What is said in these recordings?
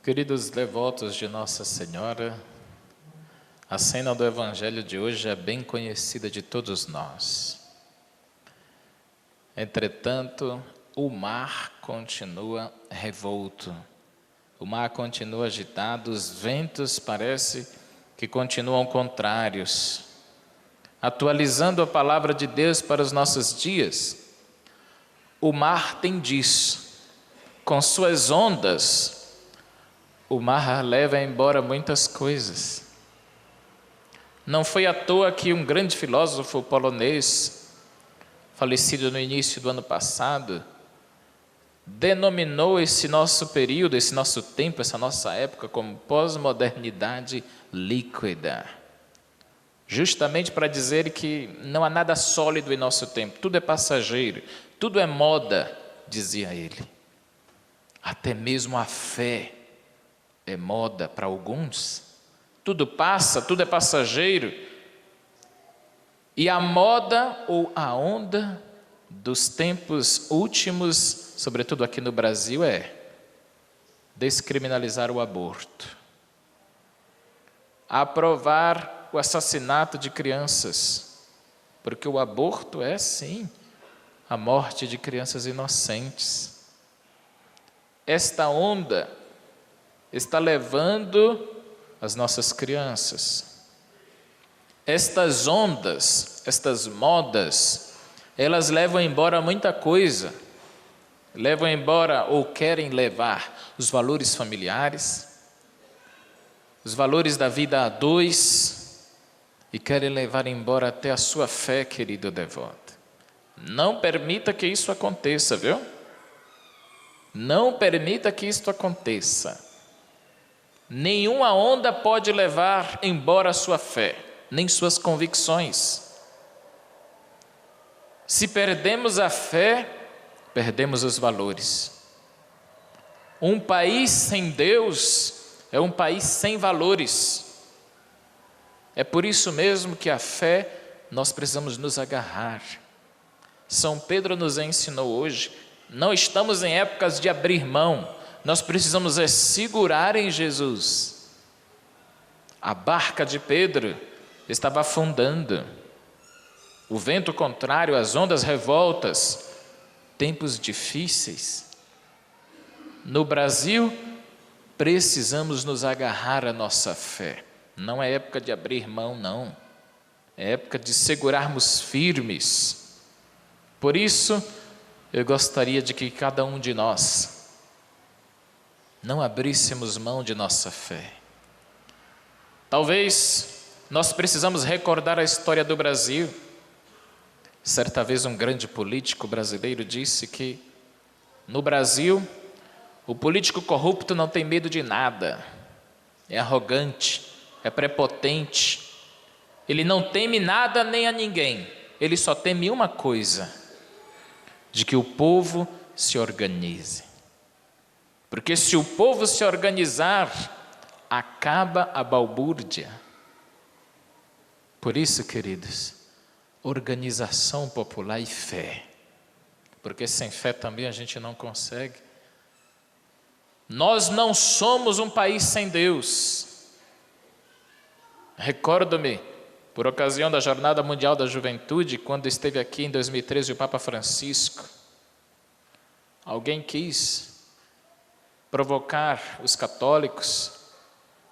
Queridos devotos de Nossa Senhora, a cena do Evangelho de hoje é bem conhecida de todos nós. Entretanto, o mar continua revolto, o mar continua agitado, os ventos parece que continuam contrários. Atualizando a palavra de Deus para os nossos dias, o mar tem disso, com suas ondas, o mar leva embora muitas coisas. Não foi à toa que um grande filósofo polonês, falecido no início do ano passado, denominou esse nosso período, esse nosso tempo, essa nossa época como pós-modernidade líquida. Justamente para dizer que não há nada sólido em nosso tempo, tudo é passageiro, tudo é moda, dizia ele. Até mesmo a fé é moda para alguns. Tudo passa, tudo é passageiro. E a moda ou a onda dos tempos últimos, sobretudo aqui no Brasil, é descriminalizar o aborto, aprovar o assassinato de crianças, porque o aborto é, sim, a morte de crianças inocentes. Esta onda está levando as nossas crianças. Estas ondas, estas modas, elas levam embora muita coisa. Levam embora ou querem levar os valores familiares, os valores da vida a dois, e querem levar embora até a sua fé, querido devoto. Não permita que isso aconteça, viu? Não permita que isso aconteça. Nenhuma onda pode levar embora a sua fé, nem suas convicções. Se perdemos a fé, perdemos os valores. Um país sem Deus é um país sem valores. É por isso mesmo que a fé nós precisamos nos agarrar. São Pedro nos ensinou hoje, não estamos em épocas de abrir mão, nós precisamos segurar em Jesus. A barca de Pedro estava afundando. O vento contrário, as ondas revoltas, tempos difíceis. No Brasil, precisamos nos agarrar à nossa fé. Não é época de abrir mão, não. É época de segurarmos firmes. Por isso, eu gostaria de que cada um de nós não abríssemos mão de nossa fé. Talvez nós precisamos recordar a história do Brasil. Certa vez um grande político brasileiro disse que no Brasil o político corrupto não tem medo de nada, é arrogante, é prepotente, ele não teme nada nem a ninguém, ele só teme uma coisa, de que o povo se organize. Porque se o povo se organizar, acaba a balbúrdia. Por isso, queridos, organização popular e fé. Porque sem fé também a gente não consegue. Nós não somos um país sem Deus. Recordo-me, por ocasião da Jornada Mundial da Juventude, quando esteve aqui em 2013 o Papa Francisco, alguém quis provocar os católicos,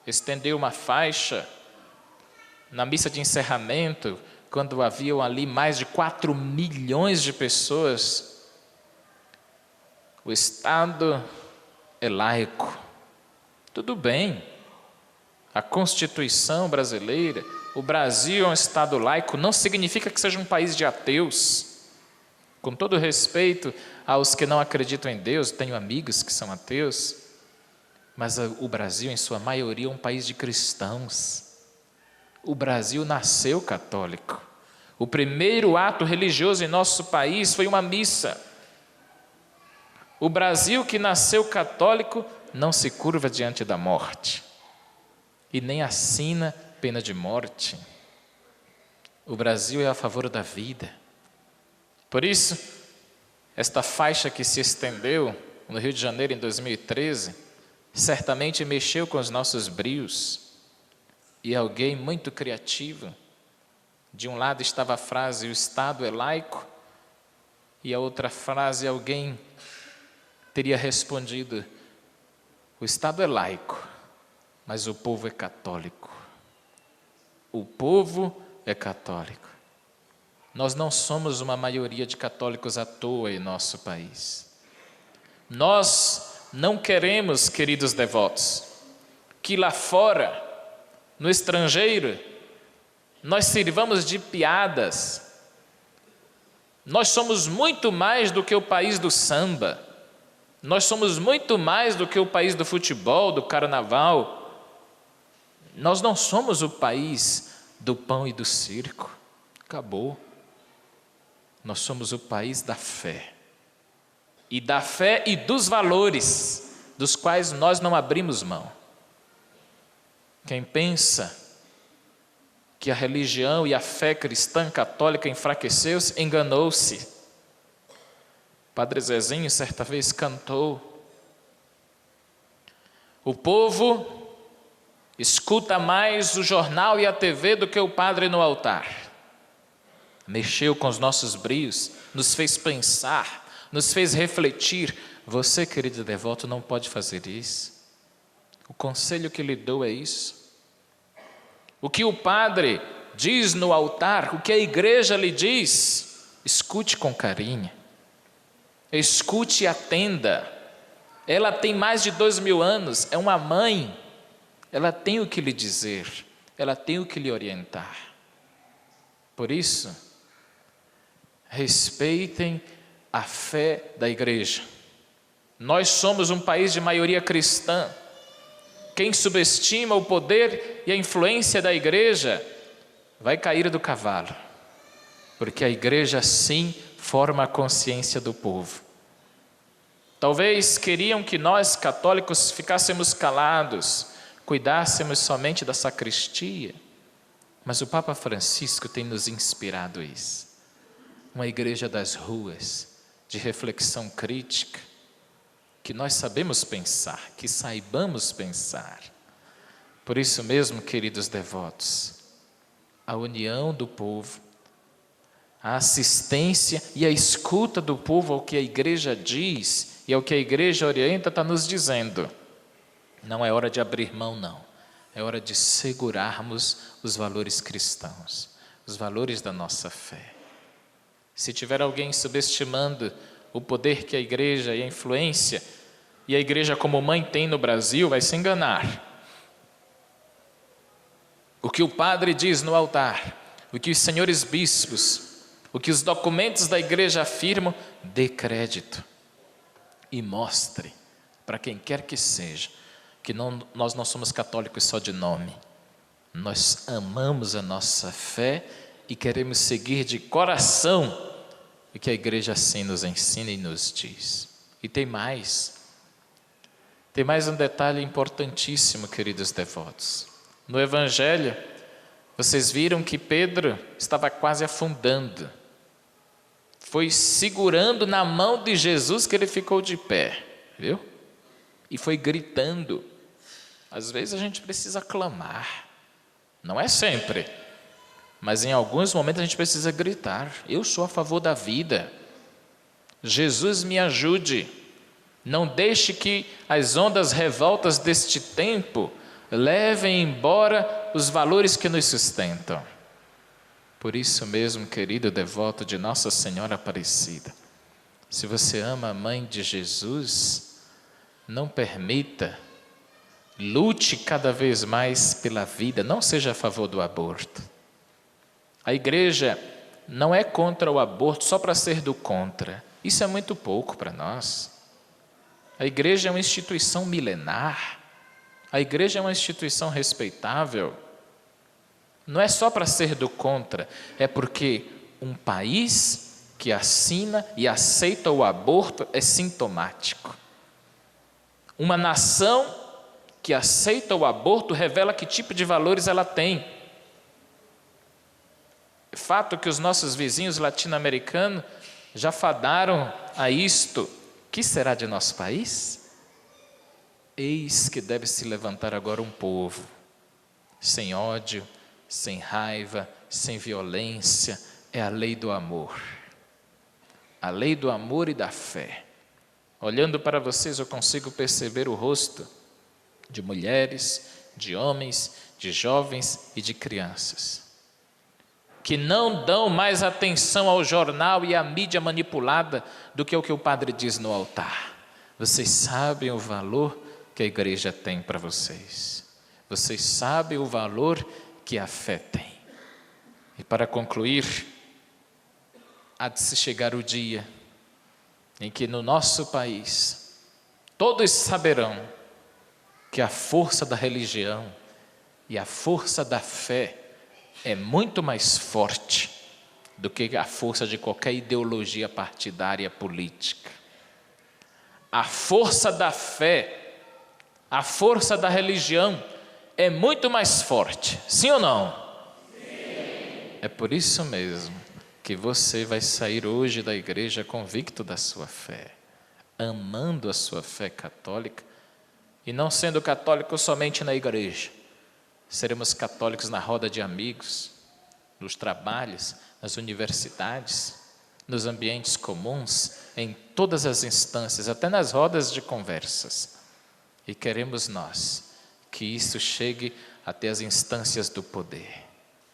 estendeu uma faixa na missa de encerramento, quando haviam ali mais de 4 milhões de pessoas. O Estado é laico. Tudo bem. A Constituição brasileira, o Brasil é um Estado laico, não significa que seja um país de ateus. Com todo respeito aos que não acreditam em Deus, tenho amigos que são ateus, mas o Brasil, em sua maioria, é um país de cristãos. O Brasil nasceu católico. O primeiro ato religioso em nosso país foi uma missa. O Brasil, que nasceu católico, não se curva diante da morte e nem assina pena de morte. O Brasil é a favor da vida. Por isso, esta faixa que se estendeu no Rio de Janeiro em 2013 certamente mexeu com os nossos brios, e alguém muito criativo, de um lado estava a frase, o Estado é laico, e a outra frase, alguém teria respondido, o Estado é laico, mas o povo é católico. O povo é católico. Nós não somos uma maioria de católicos à toa em nosso país. Nós não queremos, queridos devotos, que lá fora, no estrangeiro, nós sirvamos de piadas. Nós somos muito mais do que o país do samba. Nós somos muito mais do que o país do futebol, do carnaval. Nós não somos o país do pão e do circo. Acabou. Nós somos o país da fé. E da fé e dos valores, dos quais nós não abrimos mão. Quem pensa que a religião e a fé cristã católica enfraqueceu-se, enganou-se. Padre Zezinho certa vez cantou: o povo escuta mais o jornal e a TV do que o padre no altar. Mexeu com os nossos brios, nos fez pensar, nos fez refletir. Você, querido devoto, não pode fazer isso. O conselho que lhe dou é isso. O que o padre diz no altar, o que a igreja lhe diz, escute com carinho. Escute e atenda. Ela tem mais de 2000 anos, é uma mãe. Ela tem o que lhe dizer, ela tem o que lhe orientar. Por isso, respeitem a fé da igreja. Nós somos um país de maioria cristã. Quem subestima o poder e a influência da igreja vai cair do cavalo, porque a igreja sim forma a consciência do povo. Talvez queriam que nós católicos ficássemos calados, cuidássemos somente da sacristia, mas o Papa Francisco tem nos inspirado isso. Uma igreja das ruas, de reflexão crítica, que nós sabemos pensar, que saibamos pensar. Por isso mesmo, queridos devotos, a união do povo, a assistência e a escuta do povo ao que a igreja diz e ao que a igreja orienta, está nos dizendo, não é hora de abrir mão não, é hora de segurarmos os valores cristãos, os valores da nossa fé. Se tiver alguém subestimando o poder que a igreja e a influência, e a igreja como mãe tem no Brasil, vai se enganar. O que o padre diz no altar, o que os senhores bispos, o que os documentos da igreja afirmam, dê crédito e mostre para quem quer que seja, que nós não somos católicos só de nome. Nós amamos a nossa fé e queremos seguir de coração o que a igreja assim nos ensina e nos diz. E tem mais um detalhe importantíssimo, queridos devotos. No Evangelho, vocês viram que Pedro estava quase afundando. Foi segurando na mão de Jesus que ele ficou de pé, viu? E foi gritando. Às vezes a gente precisa clamar, não é sempre, mas em alguns momentos a gente precisa gritar: eu sou a favor da vida, Jesus me ajude, não deixe que as ondas revoltas deste tempo levem embora os valores que nos sustentam. Por isso mesmo, querido devoto de Nossa Senhora Aparecida, se você ama a Mãe de Jesus, não permita, lute cada vez mais pela vida, não seja a favor do aborto. A igreja não é contra o aborto só para ser do contra, isso é muito pouco para nós. A igreja é uma instituição milenar, a igreja é uma instituição respeitável, não é só para ser do contra, é porque um país que assina e aceita o aborto é sintomático. Uma nação que aceita o aborto revela que tipo de valores ela tem. Fato que os nossos vizinhos latino-americanos já fadaram a isto. Que será de nosso país? Eis que deve se levantar agora um povo, sem ódio, sem raiva, sem violência. É a lei do amor. A lei do amor e da fé. Olhando para vocês, eu consigo perceber o rosto de mulheres, de homens, de jovens e de crianças, que não dão mais atenção ao jornal e à mídia manipulada do que o que o padre diz no altar. Vocês sabem o valor que a igreja tem para vocês. Vocês sabem o valor que a fé tem. E para concluir, há de se chegar o dia em que no nosso país todos saberão que a força da religião e a força da fé é muito mais forte do que a força de qualquer ideologia partidária política. A força da fé, a força da religião é muito mais forte, sim ou não? Sim. É por isso mesmo que você vai sair hoje da igreja convicto da sua fé, amando a sua fé católica e não sendo católico somente na igreja. Seremos católicos na roda de amigos, nos trabalhos, nas universidades, nos ambientes comuns, em todas as instâncias, até nas rodas de conversas. E queremos nós que isso chegue até as instâncias do poder,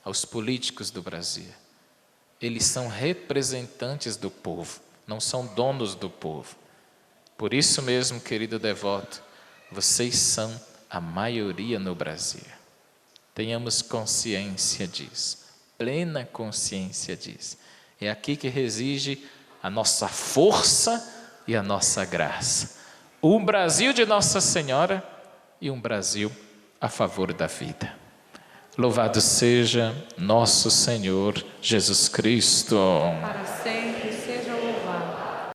aos políticos do Brasil. Eles são representantes do povo, não são donos do povo. Por isso mesmo, querido devoto, vocês são a maioria no Brasil. Tenhamos consciência disso, plena consciência disso. É aqui que reside a nossa força e a nossa graça. Um Brasil de Nossa Senhora e um Brasil a favor da vida. Louvado seja nosso Senhor Jesus Cristo. Para sempre seja louvado.